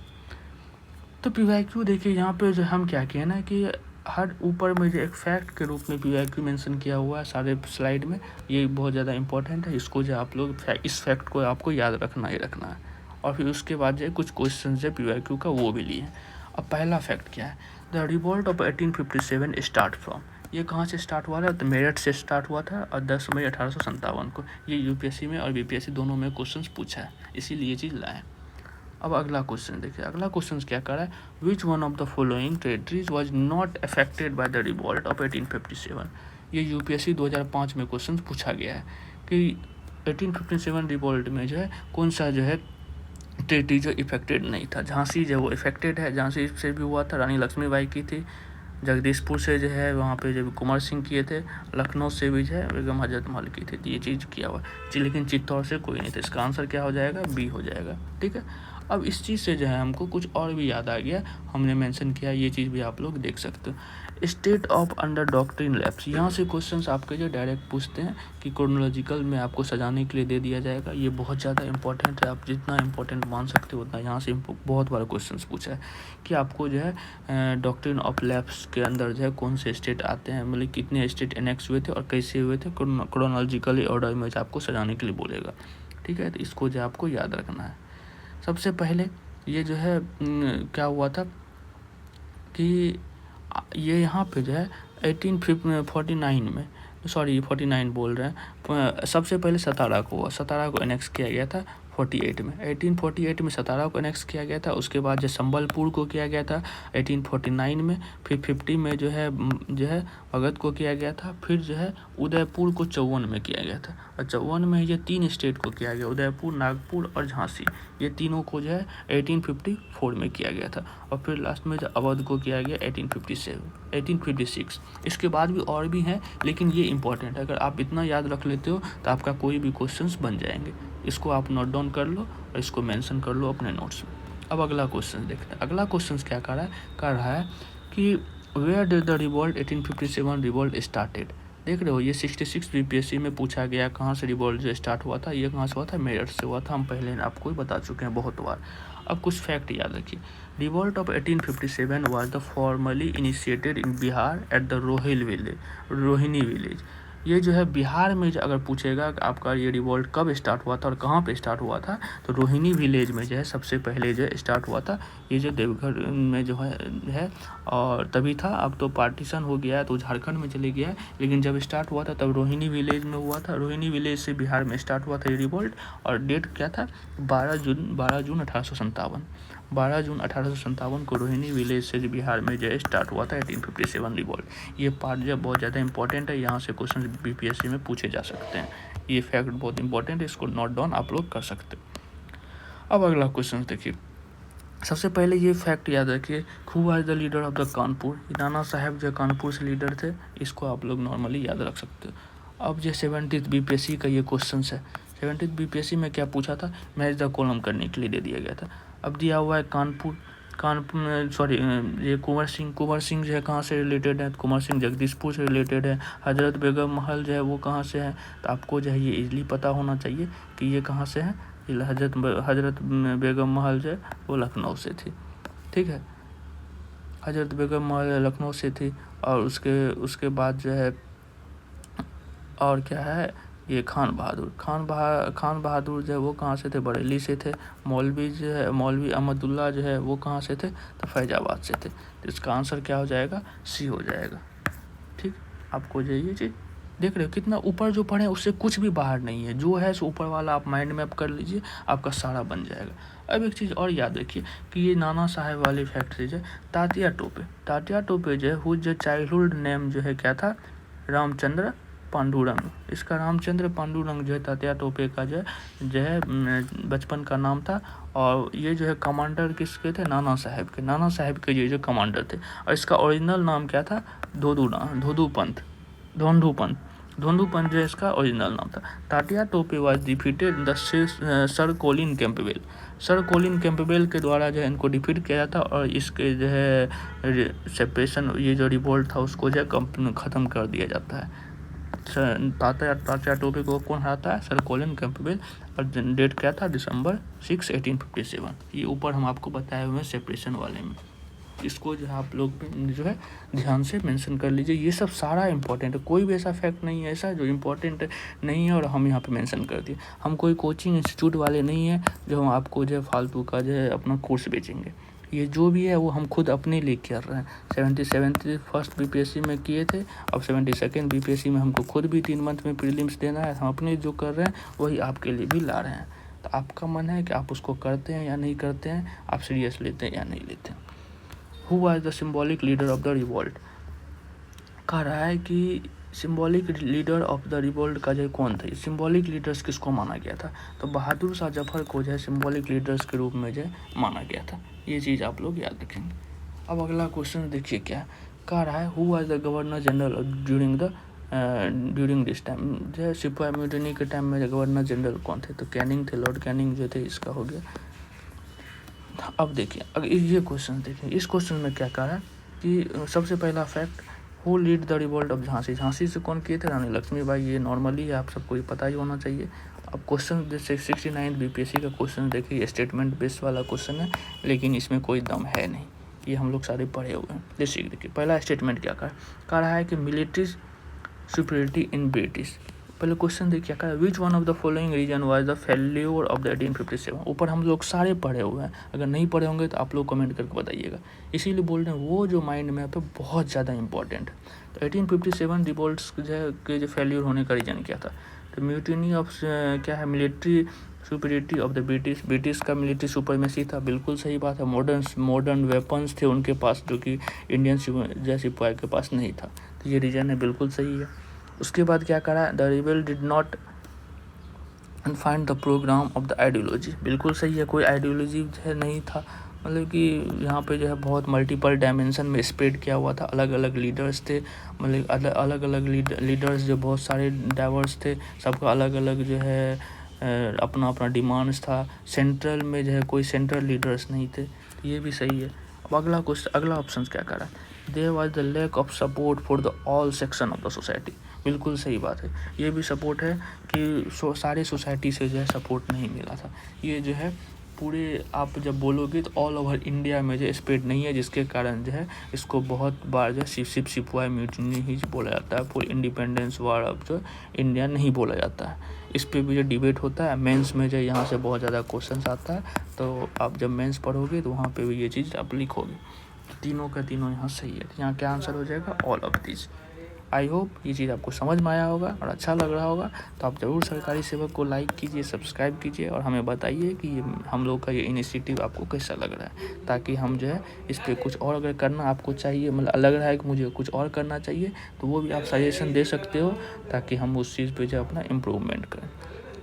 तो PYQ देखिए, यहाँ पे जो हम क्या किए ना कि हर ऊपर में जो एक फैक्ट के रूप में PYQ मेंशन किया हुआ है सारे स्लाइड में, ये बहुत ज़्यादा इंपॉर्टेंट है। इसको जो आप लोग इस फैक्ट को आपको याद रखना ही रखना है। और फिर उसके बाद जो कुछ क्वेश्चन जो PYQ का वो भी लिए हैं। अब पहला फैक्ट क्या है, the revolt of 1857 start from, ये कहाँ से स्टार्ट हुआ था, तो मेरठ से स्टार्ट हुआ था और 10 मई 1857 को। ये UPSC में और BPSC दोनों में क्वेश्चन पूछा है, इसीलिए ये चीज़ लाए। अब अगला क्वेश्चन देखिए, अगला क्वेश्चन क्या कर रहा है, विच one of the following territories was not affected by the revolt of 1857। ये UPSC 2005 में क्वेश्चन पूछा गया है कि 1857 रिवॉल्ट में जो है कौन सा जो है टेरिटरी जो इफेक्टेड नहीं था। झांसी जो वो इफेक्टेड है, झांसी से भी हुआ था, रानी लक्ष्मीबाई की थी। जगदीशपुर से जो है वहाँ पे जो कुंवर सिंह किए थे। लखनऊ से भी जो है बेगम हजरत महल की थी। ये चीज़ किया हुआ लेकिन चित्तौड़ से कोई नहीं था। इसका आंसर क्या हो जाएगा, B हो जाएगा। ठीक है, अब इस चीज़ से जो है हमको कुछ और भी याद आ गया, हमने मेंशन किया, ये चीज़ भी आप लोग देख सकते हो। State of under doctrine lapse, यहाँ से क्वेश्चंस आपके जो डायरेक्ट पूछते हैं कि क्रोनोलॉजिकल में आपको सजाने के लिए दे दिया जाएगा। ये बहुत ज़्यादा इंपॉर्टेंट है, आप जितना इंपॉर्टेंट मान सकते हो उतना। यहाँ से बहुत बार क्वेश्चंस पूछा है कि आपको जो है डॉक्ट्रिन ऑफ लैप्स के अंदर जो है कौन से स्टेट आते हैं, मतलब कितने स्टेट एनेक्स हुए थे और कैसे हुए थे, क्रोनोलॉजिकली ऑर्डर में आपको सजाने के लिए बोलेगा। ठीक है, तो इसको जो आपको याद रखना है। सबसे पहले ये जो है क्या हुआ था कि ये यहाँ पे जो है 1849 में, सॉरी 49 बोल रहे हैं, सबसे पहले सतारा को हुआ। सतारा को एनेक्स किया गया था 48 में। 1848 में सतारा को एनेक्स किया गया था। उसके बाद जो संबलपुर को किया गया था 1849 में। फिर 50 में जो है भगत को किया गया था। फिर जो है उदयपुर को 54 में किया गया था। और 54 में ये 3 स्टेट को किया गया, उदयपुर, नागपुर और झांसी, ये तीनों को जो है 1854 में किया गया था। और फिर लास्ट में जो अवध को किया गया 1856। इसके बाद भी और भी हैं, लेकिन ये इंपॉर्टेंट है। अगर आप इतना याद रख लेते हो तो आपका कोई भी क्वेश्चंस बन जाएंगे। इसको आप नोट डाउन कर लो और इसको मेंशन कर लो अपने नोट्स में। अब अगला क्वेश्चन देखते हैं। अगला क्वेश्चन क्या कर रहा है कि where did the revolt 1857 revolt started. देख रहे हो, ये 66 BPSC में पूछा गया कहाँ से रिवॉल्ट जो स्टार्ट हुआ था। ये कहाँ से हुआ था, मेरठ से हुआ था। हम पहले आपको बता चुके हैं बहुत बार। अब कुछ फैक्ट याद रखिए। Revolt of 1857 was the formally initiated in Bihar at the Rohini village. ये जो है बिहार में जो अगर पूछेगा कि आपका ये रिवॉल्ट कब स्टार्ट हुआ था और कहाँ पे स्टार्ट हुआ था, तो रोहिणी विलेज में जो है सबसे पहले जो है स्टार्ट हुआ था। ये जो देवघर में जो है और तभी था। अब तो पार्टीशन हो गया है तो झारखंड में चले गया है, लेकिन जब स्टार्ट हुआ था तब रोहिणी विलेज में हुआ था। रोहिणी विलेज से बिहार में स्टार्ट हुआ था ये रिवॉल्ट। और डेट क्या था, 12 जून 1857। 12 जून 1857 को रोहिणी विलेज से बिहार में जो है स्टार्ट हुआ था 1857 रिवॉल्ट। ये पार्ट जो बहुत ज़्यादा इंपॉर्टेंट है, यहाँ से क्वेश्चन बीपीएससी में पूछे जा सकते हैं। ये फैक्ट बहुत इंपॉर्टेंट है, इसको नोट डाउन आप लोग कर सकते हैं। अब अगला क्वेश्चन देखिए। सबसे पहले ये फैक्ट याद रखिए, who was the leader of the Kanpur. नाना साहब जो कानपुर से लीडर थे, इसको आप लोग नॉर्मली याद रख सकते हो। अब जो 70th बीपीएससी का ये क्वेश्चन है, 70th बीपीएससी में क्या पूछा था, मैच द कॉलम करने के लिए दे दिया गया था। अब दिया हुआ है कानपुर सॉरी ये कुंवर सिंह जो है कहाँ से रिलेटेड है, तो कुंवर सिंह जगदीशपुर से रिलेटेड है। हजरत बेगम महल जो है वो कहाँ से है, तो आपको जो है ये इजली पता होना चाहिए कि ये कहाँ से है। हजरत बेगम महल जो है वो लखनऊ से थी, ठीक है। हजरत बेगम महल लखनऊ से थी। और उसके बाद जो है और क्या है, ये खान बहादुर जो है वो कहाँ से थे, बरेली से थे। मौलवी अहमदुल्ला जो है वो कहाँ से थे, तो फैजाबाद से थे। तो इसका आंसर क्या हो जाएगा, सी हो जाएगा। ठीक, आपको जो ये चीज़ देख रहे हो कितना ऊपर जो पढ़े उससे कुछ भी बाहर नहीं है, जो है सो ऊपर वाला आप माइंड में कर लीजिए, आपका सारा बन जाएगा। अब एक चीज़ और याद रखिए कि ये नाना साहब वाली फैक्ट्री जो है तात्या टोपे जो है हुज जो चाइल्डहुड नेम जो है क्या था, रामचंद्र पांडुरंग। इसका रामचंद्र पांडुरंग जो है तात्या टोपे का जो है बचपन का नाम था। और ये जो है कमांडर किसके थे, नाना साहब के ये जो कमांडर थे। और इसका ओरिजिनल नाम क्या था, धोंधू पंथ जो है इसका ओरिजिनल नाम था। Tatya Tope was defeated the Sir Colin Campbell के द्वारा जो है इनको डिफीट किया था। और इसके जो है सेपरेशन, ये जो रिवोल्ट था उसको जो है ख़त्म कर दिया जाता है। तात्या टोपे को कौन हराता है, सर कोलिन कैंपबेल। और डेट क्या था, December 6, 1857। ये ऊपर हम आपको बताए हुए हैं सेपरेशन वाले में। इसको जो है आप लोग जो है ध्यान से मेंशन कर लीजिए। ये सब सारा इंपॉर्टेंट है, कोई भी ऐसा फैक्ट नहीं है ऐसा जो इंपॉर्टेंट नहीं है और हम यहाँ पे मेंशन कर दिए। हम कोई कोचिंग इंस्टीट्यूट वाले नहीं है जो हम आपको जो है फालतू का जो है अपना कोर्स बेचेंगे। ये जो भी है वो हम खुद अपने लिए कर रहे हैं। 77 फर्स्ट बीपीएससी में किए थे, अब 72nd बीपीएससी में हमको खुद भी 3 मंथ में प्रीलिम्स देना है। हम अपने जो कर रहे हैं वही आपके लिए भी ला रहे हैं। तो आपका मन है कि आप उसको करते हैं या नहीं करते हैं, आप सीरियस लेते हैं या नहीं लेते हैं। Who was the symbolic leader of the revolt. कह रहा है कि symbolic leader of the revolt का जो कौन थे, सिम्बॉलिक लीडर्स किसको माना गया था, तो बहादुर शाह जफर को जो है सिम्बॉलिक लीडर्स के रूप में जो है माना गया था। ये चीज़ आप लोग याद रखेंगे। अब अगला क्वेश्चन देखिए क्या कह रहा है, who was the governor general during this time. जो है सिपाही म्यूटिनी के टाइम में गवर्नर जनरल कौन थे, तो कैनिंग थे, लॉर्ड कैनिंग जो थे, इसका हो गया। अब देखिए अगर ये क्वेश्चन देखिए, इस क्वेश्चन में क्या कहा है कि सबसे पहला fact, who lead the revolt of Jhansi से कौन किए थे, रानी लक्ष्मीबाई। ये नॉर्मली आप सबको ये पता ही होना चाहिए। अब क्वेश्चन जैसे 69 बीपीएससी का क्वेश्चन देखिए, स्टेटमेंट बेस्ड वाला क्वेश्चन है, लेकिन इसमें कोई दम है नहीं, ये हम लोग सारे पढ़े हुए हैं। जैसे देखिए पहला स्टेटमेंट क्या कह रहा है कि मिलिट्री सुपीरियरिटी इन ब्रिटिश। पहले क्वेश्चन देखिए क्या, which one of the following reason was the failure of the 1857। ऊपर हम लोग सारे पढ़े हुए हैं, अगर नहीं पढ़े होंगे तो आप लोग कमेंट करके बताइएगा। इसीलिए बोल रहे हैं वो जो माइंड में पे बहुत ज़्यादा इंपॉर्टेंट है। तो 1857 रिवोल्ट्स के जो फेल्यूर होने का रीजन क्या था, तो म्यूटिनी ऑफ क्या है, military superiority of the British का मिलिट्री सुपरमेसी था, बिल्कुल सही बात है। मॉडर्न वेपन्स थे उनके पास जो कि इंडियन जैसे सिपाही के पास नहीं था, तो ये रीजन है, बिल्कुल सही है। उसके बाद क्या करा, the rebel did not find the programme of the ideology, बिल्कुल सही है, कोई आइडियोलॉजी जो है नहीं था। मतलब कि यहाँ पे जो है बहुत मल्टीपल डायमेंशन में स्प्रेड किया हुआ था, अलग अलग लीडर्स थे, मतलब अलग अलग लीडर्स जो बहुत सारे डाइवर्स थे, सबका अलग अलग जो है अपना अपना डिमांड्स था। सेंट्रल में जो है कोई सेंट्रल लीडर्स नहीं थे, तो ये भी सही है। अब अगला ऑप्शन क्या करा, there was the lack of support for the all section of the society, बिल्कुल सही बात है। ये भी सपोर्ट है कि सारे सोसाइटी से जो है सपोर्ट नहीं मिला था। ये जो है पूरे आप जब बोलोगे तो ऑल ओवर इंडिया में जो स्प्रेड नहीं है, जिसके कारण जो है इसको बहुत बार जो है सिपाही म्यूटनी ही बोला जाता है, फुल इंडिपेंडेंस वार ऑफ जो इंडिया नहीं बोला जाता है। इस पे भी जो डिबेट होता है मेंस में, जो यहाँ से बहुत ज़्यादा क्वेश्चन आता है, तो आप जब मेंस पढ़ोगे तो वहाँ पे भी ये चीज़ आप लिखोगे। तीनों का तीनों यहाँ सही है, यहाँ क्या आंसर हो जाएगा, all of this. I hope ये चीज़ आपको समझ में आया होगा और अच्छा लग रहा होगा। तो आप ज़रूर सरकारी सेवक को लाइक कीजिए, सब्सक्राइब कीजिए और हमें बताइए कि ये हम लोग का ये इनिशिएटिव आपको कैसा लग रहा है, ताकि हम जो है इस पर कुछ और अगर करना आपको चाहिए, मतलब लग रहा है कि मुझे कुछ और करना चाहिए, तो वो भी आप सजेशन दे सकते हो, ताकि हम उस चीज़ पे जो अपना इम्प्रूवमेंट करें।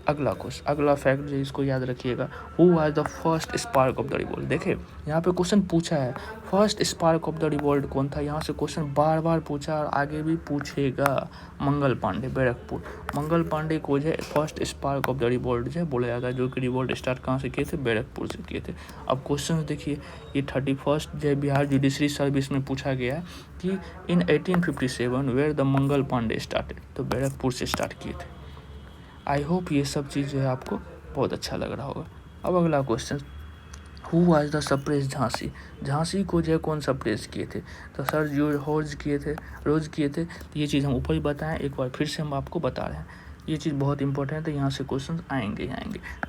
अगला फैक्ट जो इसको याद रखिएगा, who was the first spark of the revolt. देखिए यहाँ पे क्वेश्चन पूछा है first spark of the revolt कौन था, यहाँ से क्वेश्चन बार बार पूछा और आगे भी पूछेगा। मंगल पांडे, बैरकपुर। मंगल पांडे को जो है first spark of the revolt जो है बोला जाता है, जो कि रिवोल्ट स्टार्ट कहाँ से किए थे, बैरकपुर से किए थे। अब क्वेश्चन देखिए, ये 31 जो है बिहार जुडिशरी सर्विस में पूछा गया है कि in 1857 where the Mangal Pandey started, तो बैरकपुर से स्टार्ट किए थे। आई होप ये सब चीज़ जो है आपको बहुत अच्छा लग रहा होगा। अब अगला question, who was the suppress Jhansi. Jhansi को जो है कौन सप्रेस किए थे, तो सर जो रोज किए थे। तो ये चीज़ हम ऊपर ही बताएं, एक बार फिर से हम आपको बता रहे हैं, ये चीज़ बहुत इंपॉर्टेंट है, यहाँ से क्वेश्चन आएंगे।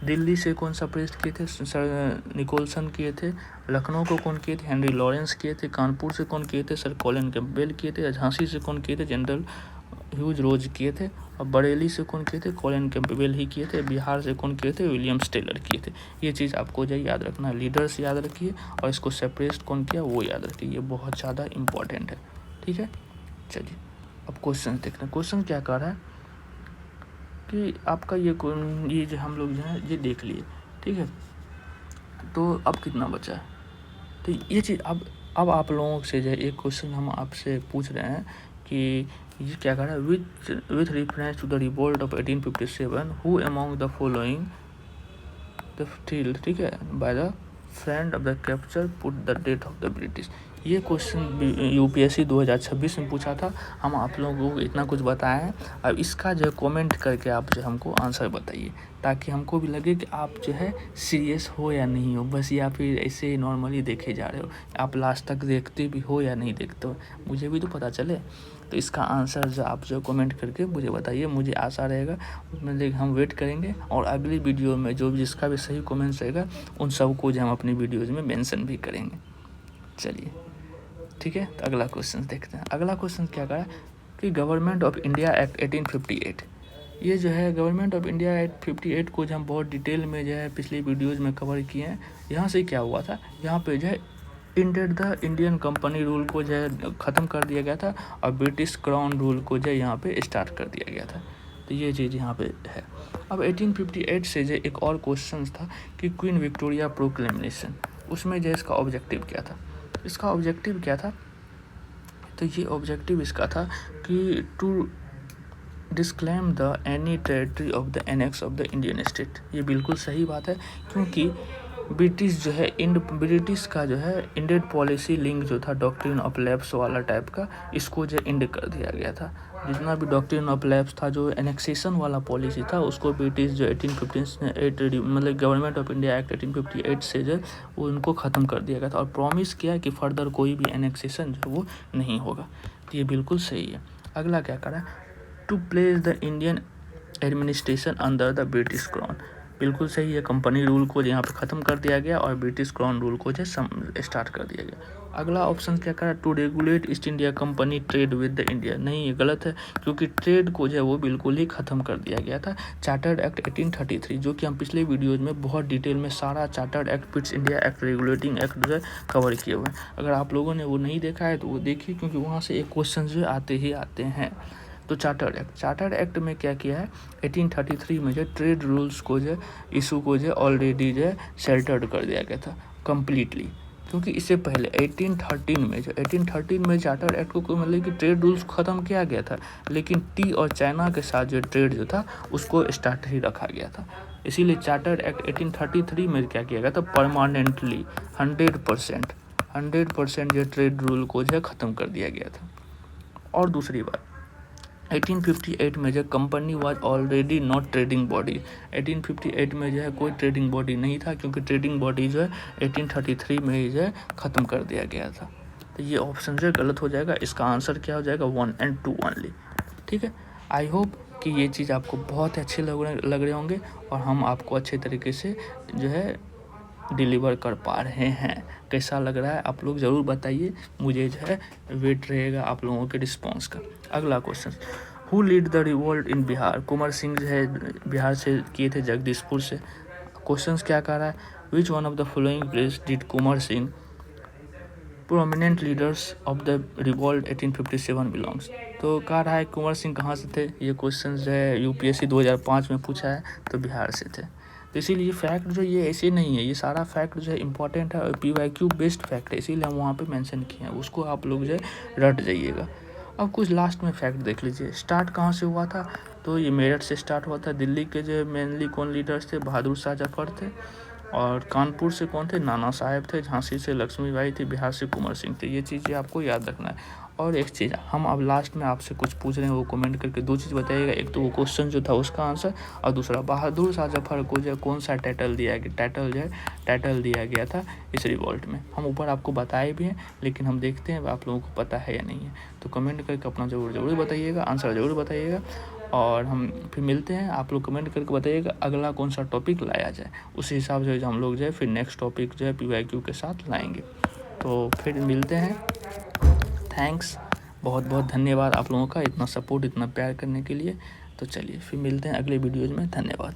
दिल्ली से कौन सप्रेस किए थे, सर निकोलसन किए थे। लखनऊ को कौन किए थे, हेनरी लॉरेंस किए थे। कानपुर से कौन किए थे, सर कॉलिन कैम्पबेल किए थे। झांसी से कौन किए थे, जनरल ह्यूज रोज किए थे। और बरेली से कौन किए थे, कॉलिन कैम्पबेल ही किए थे। बिहार से कौन किए थे, विलियम टेलर किए थे। ये चीज़ आपको जो याद रखना है, लीडर्स याद रखिए और इसको सेपरेट कौन किया वो याद रखिए, ये बहुत ज़्यादा इंपॉर्टेंट है। ठीक है, चलिए अब क्वेश्चन देखते हैं। क्वेश्चन क्या कर रहा है कि आपका ये जो हम लोग जो है ये देख लिए, ठीक है, तो अब कितना बचा है, तो ये चीज़ अब आप लोगों से जो है एक क्वेश्चन हम आपसे पूछ रहे हैं कि ये क्या कर रहा है, with reference to the revolt of 1857 who among the following the field, ठीक है, by the friend of the capture put the date of the British. ये क्वेश्चन यूपीएससी 2026 में पूछा था, हम आप लोगों को इतना कुछ बताया है। अब इसका जो है कमेंट करके आप जो हमको आंसर बताइए, ताकि हमको भी लगे कि आप जो है सीरियस हो या नहीं हो, बस या फिर ऐसे नॉर्मली देखे जा रहे हो, आप लास्ट तक देखते भी हो या नहीं देखते हो, मुझे भी तो पता चले। तो इसका आंसर जो आप जो कमेंट करके मुझे बताइए, मुझे आशा रहेगा उसमें हम वेट करेंगे और अगली वीडियो में जो जिसका भी सही कमेंट्स रहेगा उन सब को जो हम अपनी वीडियोज़ में मेंशन भी करेंगे। चलिए ठीक है, तो अगला क्वेश्चन देखते हैं। अगला क्वेश्चन क्या कहा कि गवर्नमेंट ऑफ इंडिया एक्ट 1858, ये जो है गवर्नमेंट ऑफ इंडिया एक्ट 58 को जो हम बहुत डिटेल में जो है पिछली वीडियोज़ में कवर किए हैं। यहाँ से क्या हुआ था, यहाँ पे जो है द इंडियन कंपनी रूल को जो है ख़त्म कर दिया गया था और ब्रिटिश क्राउन रूल को जो है यहाँ पे स्टार्ट कर दिया गया था। तो ये चीज़ यहाँ पे है। अब 1858 से जो एक और क्वेश्चन था कि क्वीन विक्टोरिया प्रोक्लेमेशन, उसमें जो इसका ऑब्जेक्टिव क्या था, इसका ऑब्जेक्टिव क्या था, तो ये ऑब्जेक्टिव इसका था कि to disclaim the any territory of the annex of the Indian state. ये बिल्कुल सही बात है, क्योंकि ब्रिटिश जो है ब्रिटिश का जो है इंडेड पॉलिसी लिंक जो था डॉक्ट्रिन ऑफ लैप्स वाला टाइप का, इसको जो इंड कर दिया गया था। जितना भी डॉक्ट्रिन ऑफ लैप्स था, जो एनेक्सेशन वाला पॉलिसी था, उसको ब्रिटिश जो 1858 मतलब गवर्नमेंट ऑफ इंडिया एक्ट 1858 से जो वो उनको ख़त्म कर दिया गया था और प्रॉमिस किया कि फर्दर कोई भी एनेक्सेशन जो वो नहीं होगा। तो ये बिल्कुल सही है। अगला क्या करा, to place the Indian administration under the British crown, बिल्कुल सही है। कंपनी रूल को यहाँ पे ख़त्म कर दिया गया और ब्रिटिश क्राउन रूल को जो स्टार्ट कर दिया गया। अगला ऑप्शन क्या करा, to regulate East India company trade with the India, नहीं ये गलत है, क्योंकि ट्रेड को जो है वो बिल्कुल ही ख़त्म कर दिया गया था। चार्टर्ड एक्ट 1833, जो कि हम पिछले वीडियोज़ में बहुत डिटेल में सारा chartered act, British India act, regulating act जो है कवर किए हुए हैं। अगर आप लोगों ने वो नहीं देखा है तो वो देखिए, क्योंकि वहाँ से एक क्वेश्चन जो आते ही आते हैं। तो चार्टर्ड एक्ट में क्या किया है, 1833 में जो ट्रेड रूल्स को जो इशू को जो ऑलरेडी जो शेल्टर्ड कर दिया गया था कम्प्लीटली, क्योंकि इससे पहले 1813 में चार्टर्ड एक्ट को मतलब कि ट्रेड रूल्स ख़त्म किया गया था, लेकिन टी और चाइना के साथ जो ट्रेड जो था उसको स्टार्ट ही रखा गया था। इसीलिए चार्टर्ड एक्ट 1833 में क्या किया गया था, परमानेंटली 100% जो ट्रेड रूल को जो ख़त्म कर दिया गया था। और दूसरी बात, 1858 में जो company was already not trading body. 1858 में जो है कोई ट्रेडिंग बॉडी नहीं था, क्योंकि ट्रेडिंग बॉडी जो है 1833 में ही जो है ख़त्म कर दिया गया था। तो ये ऑप्शन जो है गलत हो जाएगा। इसका आंसर क्या हो जाएगा? 1 और 2 ओनली। ठीक है, आई होप कि ये चीज़ आपको बहुत अच्छे लग रहे होंगे और हम आपको अच्छे तरीके से जो है डिलीवर कर पा रहे हैं। कैसा लग रहा है आप लोग ज़रूर बताइए, मुझे जो है वेट रहेगा आप लोगों के रिस्पॉन्स का। अगला question, who lead the revolt in Bihar? Kunwar Singh जो है बिहार से किए थे, जगदीशपुर से। क्वेश्चन क्या कह रहा है? विच one of the following place did Kunwar Singh prominent leaders of the revolt 1857 belongs? तो कह रहा है कुंवर सिंह कहाँ से थे। ये क्वेश्चन जो है यूपीएससी 2005 में पूछा है, तो बिहार से थे। तो इसीलिए फैक्ट जो ये ऐसे नहीं है, ये सारा फैक्ट जो है इंपॉर्टेंट है और PYQ बेस्ड फैक्ट है, इसीलिए हम वहाँ पे मेंशन किए हैं, उसको आप लोग जो है रट जाइएगा। अब कुछ लास्ट में फैक्ट देख लीजिए। स्टार्ट कहाँ से हुआ था? तो ये मेरठ से स्टार्ट हुआ था। दिल्ली के जो मेनली कौन लीडर्स थे? बहादुर शाह जफर थे। और कानपुर से कौन थे? नाना साहेब थे। झांसी से लक्ष्मीबाई थी। बिहार से कुंवर सिंह थे। ये चीज़ें आपको याद रखना है। और एक चीज़ हम अब लास्ट में आपसे कुछ पूछ रहे हैं, वो कमेंट करके 2 चीज़ बताइएगा। एक तो वो क्वेश्चन जो था उसका आंसर, और दूसरा बहादुर शाह जफर को जो कौन सा टाइटल दिया गया, टाइटल दिया गया था इस रिवॉल्ट में। हम ऊपर आपको बताए भी हैं, लेकिन हम देखते हैं आप लोगों को पता है या नहीं है। तो कमेंट करके अपना ज़रूर बताइएगा, आंसर ज़रूर बताइएगा। और हम फिर मिलते हैं, आप लोग कमेंट करके बताइएगा अगला कौन सा टॉपिक लाया जाए, उसी हिसाब से हम लोग जो है फिर नेक्स्ट टॉपिक जो है PYQ के साथ लाएंगे। तो फिर मिलते हैं। थैंक्स, बहुत बहुत धन्यवाद आप लोगों का, इतना सपोर्ट, इतना प्यार करने के लिए। तो चलिए फिर मिलते हैं अगले वीडियोज़ में। धन्यवाद।